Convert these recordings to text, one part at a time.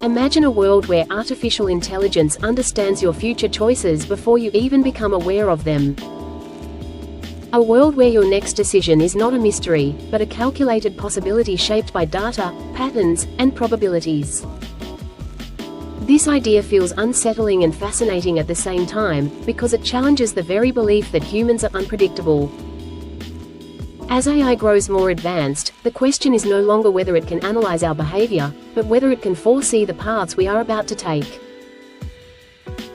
Imagine a world where artificial intelligence understands your future choices before you even become aware of them. A world where your next decision is not a mystery, but a calculated possibility shaped by data, patterns, and probabilities. This idea feels unsettling and fascinating at the same time, because it challenges the very belief that humans are unpredictable. As AI grows more advanced, the question is no longer whether it can analyze our behavior, but whether it can foresee the paths we are about to take.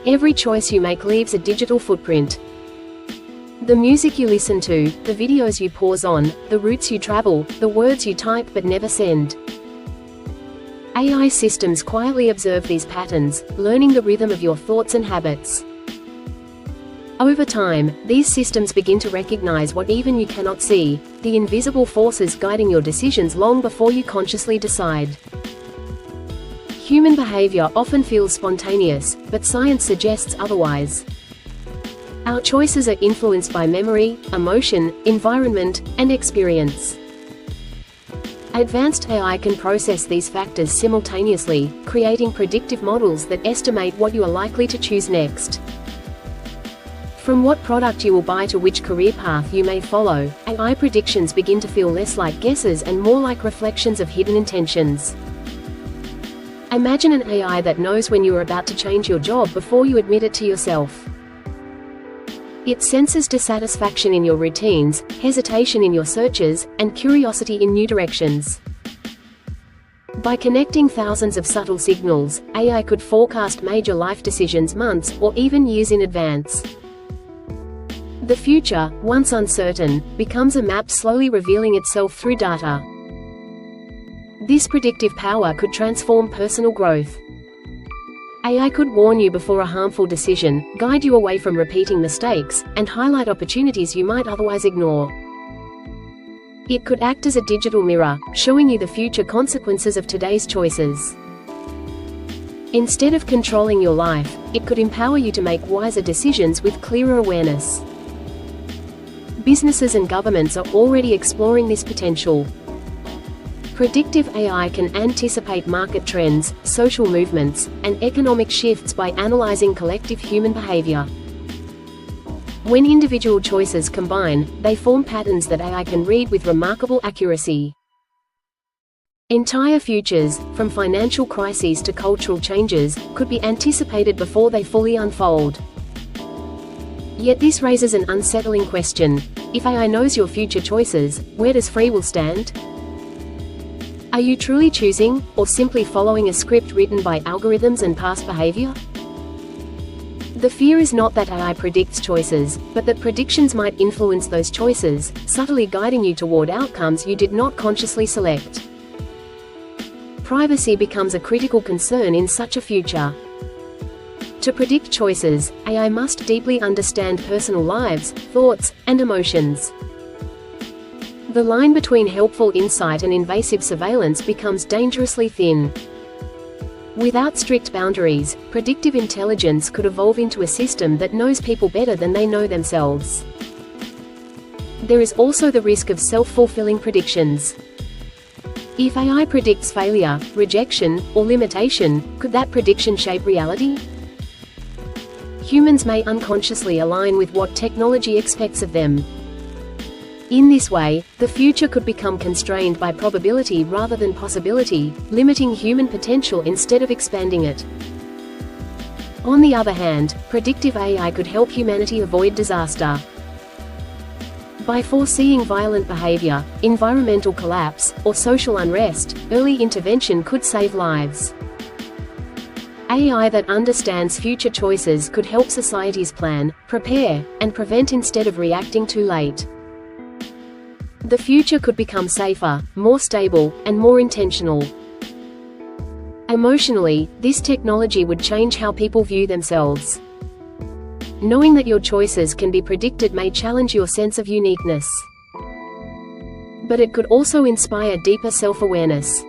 Every choice you make leaves a digital footprint. The music you listen to, the videos you pause on, the routes you travel, the words you type but never send. AI systems quietly observe these patterns, learning the rhythm of your thoughts and habits. Over time, these systems begin to recognize what even you cannot see, the invisible forces guiding your decisions long before you consciously decide. Human behavior often feels spontaneous, but science suggests otherwise. Our choices are influenced by memory, emotion, environment, and experience. Advanced AI can process these factors simultaneously, creating predictive models that estimate what you are likely to choose next. From what product you will buy to which career path you may follow, AI predictions begin to feel less like guesses and more like reflections of hidden intentions. Imagine an AI that knows when you are about to change your job before you admit it to yourself. It senses dissatisfaction in your routines, hesitation in your searches, and curiosity in new directions. By connecting thousands of subtle signals, AI could forecast major life decisions months or even years in advance. The future, once uncertain, becomes a map slowly revealing itself through data. This predictive power could transform personal growth. AI could warn you before a harmful decision, guide you away from repeating mistakes, and highlight opportunities you might otherwise ignore. It could act as a digital mirror, showing you the future consequences of today's choices. Instead of controlling your life, it could empower you to make wiser decisions with clearer awareness. Businesses and governments are already exploring this potential. Predictive AI can anticipate market trends, social movements, and economic shifts by analyzing collective human behavior. When individual choices combine, they form patterns that AI can read with remarkable accuracy. Entire futures, from financial crises to cultural changes, could be anticipated before they fully unfold. Yet this raises an unsettling question. If AI knows your future choices, where does free will stand? Are you truly choosing, or simply following a script written by algorithms and past behavior? The fear is not that AI predicts choices, but that predictions might influence those choices, subtly guiding you toward outcomes you did not consciously select. Privacy becomes a critical concern in such a future. To predict choices, AI must deeply understand personal lives, thoughts, and emotions. The line between helpful insight and invasive surveillance becomes dangerously thin. Without strict boundaries, predictive intelligence could evolve into a system that knows people better than they know themselves. There is also the risk of self-fulfilling predictions. If AI predicts failure, rejection, or limitation, could that prediction shape reality? Humans may unconsciously align with what technology expects of them. In this way, the future could become constrained by probability rather than possibility, limiting human potential instead of expanding it. On the other hand, predictive AI could help humanity avoid disaster. By foreseeing violent behavior, environmental collapse, or social unrest, early intervention could save lives. AI that understands future choices could help societies plan, prepare, and prevent instead of reacting too late. The future could become safer, more stable, and more intentional. Emotionally, this technology would change how people view themselves. Knowing that your choices can be predicted may challenge your sense of uniqueness. But it could also inspire deeper self-awareness.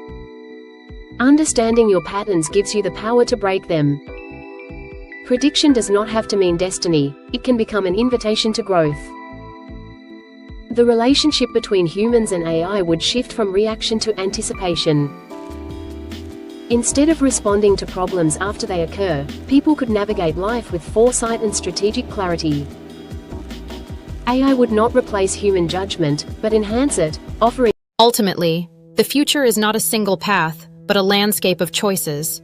Understanding your patterns gives you the power to break them. Prediction does not have to mean destiny, it can become an invitation to growth. The relationship between humans and AI would shift from reaction to anticipation. Instead of responding to problems after they occur, people could navigate life with foresight and strategic clarity. AI would not replace human judgment, but enhance it, offering. Ultimately, the future is not a single path, but a landscape of choices.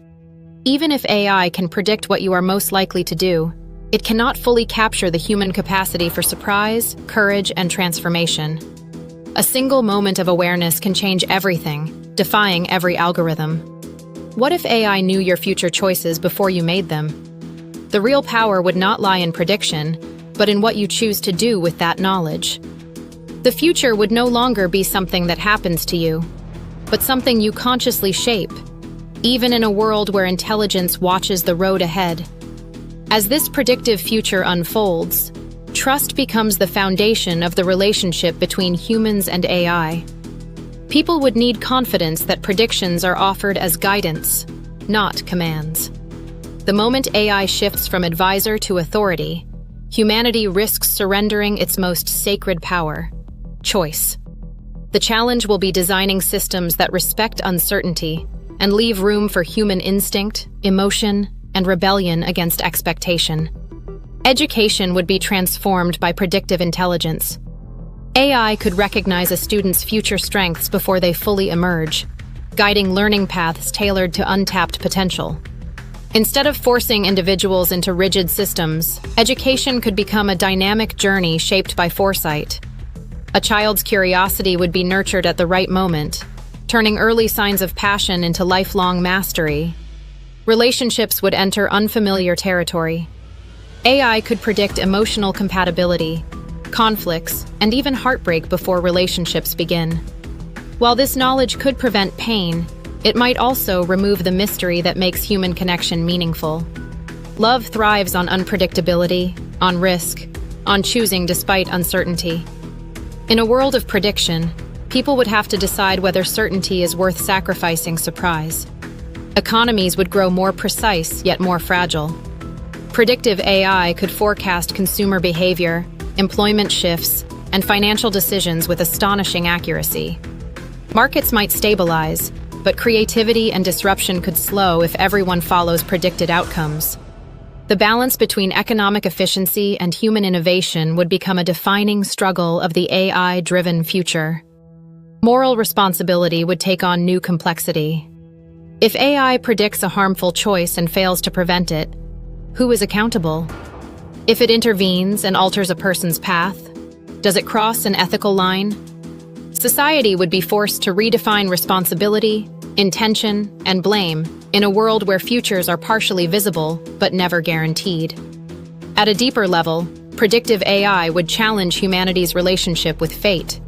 Even if AI can predict what you are most likely to do, it cannot fully capture the human capacity for surprise, courage, and transformation. A single moment of awareness can change everything, defying every algorithm. What if AI knew your future choices before you made them? The real power would not lie in prediction, but in what you choose to do with that knowledge. The future would no longer be something that happens to you, but something you consciously shape, even in a world where intelligence watches the road ahead. As this predictive future unfolds, trust becomes the foundation of the relationship between humans and AI. People would need confidence that predictions are offered as guidance, not commands. The moment AI shifts from advisor to authority, humanity risks surrendering its most sacred power: choice. The challenge will be designing systems that respect uncertainty and leave room for human instinct, emotion, and rebellion against expectation. Education would be transformed by predictive intelligence. AI could recognize a student's future strengths before they fully emerge, guiding learning paths tailored to untapped potential. Instead of forcing individuals into rigid systems, education could become a dynamic journey shaped by foresight. A child's curiosity would be nurtured at the right moment, turning early signs of passion into lifelong mastery. Relationships would enter unfamiliar territory. AI could predict emotional compatibility, conflicts, and even heartbreak before relationships begin. While this knowledge could prevent pain, it might also remove the mystery that makes human connection meaningful. Love thrives on unpredictability, on risk, on choosing despite uncertainty. In a world of prediction, people would have to decide whether certainty is worth sacrificing surprise. Economies would grow more precise yet more fragile. Predictive AI could forecast consumer behavior, employment shifts, and financial decisions with astonishing accuracy. Markets might stabilize, but creativity and disruption could slow if everyone follows predicted outcomes. The balance between economic efficiency and human innovation would become a defining struggle of the AI-driven future. Moral responsibility would take on new complexity. If AI predicts a harmful choice and fails to prevent it, who is accountable? If it intervenes and alters a person's path, does it cross an ethical line? Society would be forced to redefine responsibility, intention, and blame in a world where futures are partially visible but never guaranteed. At a deeper level, predictive AI would challenge humanity's relationship with fate.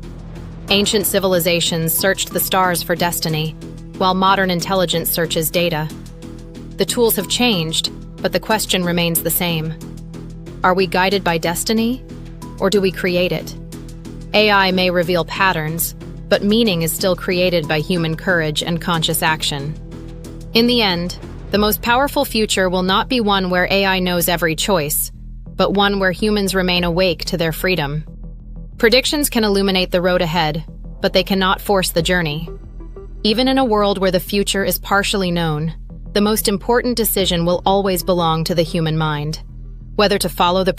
Ancient civilizations searched the stars for destiny, while modern intelligence searches data. The tools have changed, but the question remains the same. Are we guided by destiny, or do we create it? AI may reveal patterns, but meaning is still created by human courage and conscious action. In the end, the most powerful future will not be one where AI knows every choice, but one where humans remain awake to their freedom. Predictions can illuminate the road ahead, but they cannot force the journey. Even in a world where the future is partially known, the most important decision will always belong to the human mind. Whether to follow the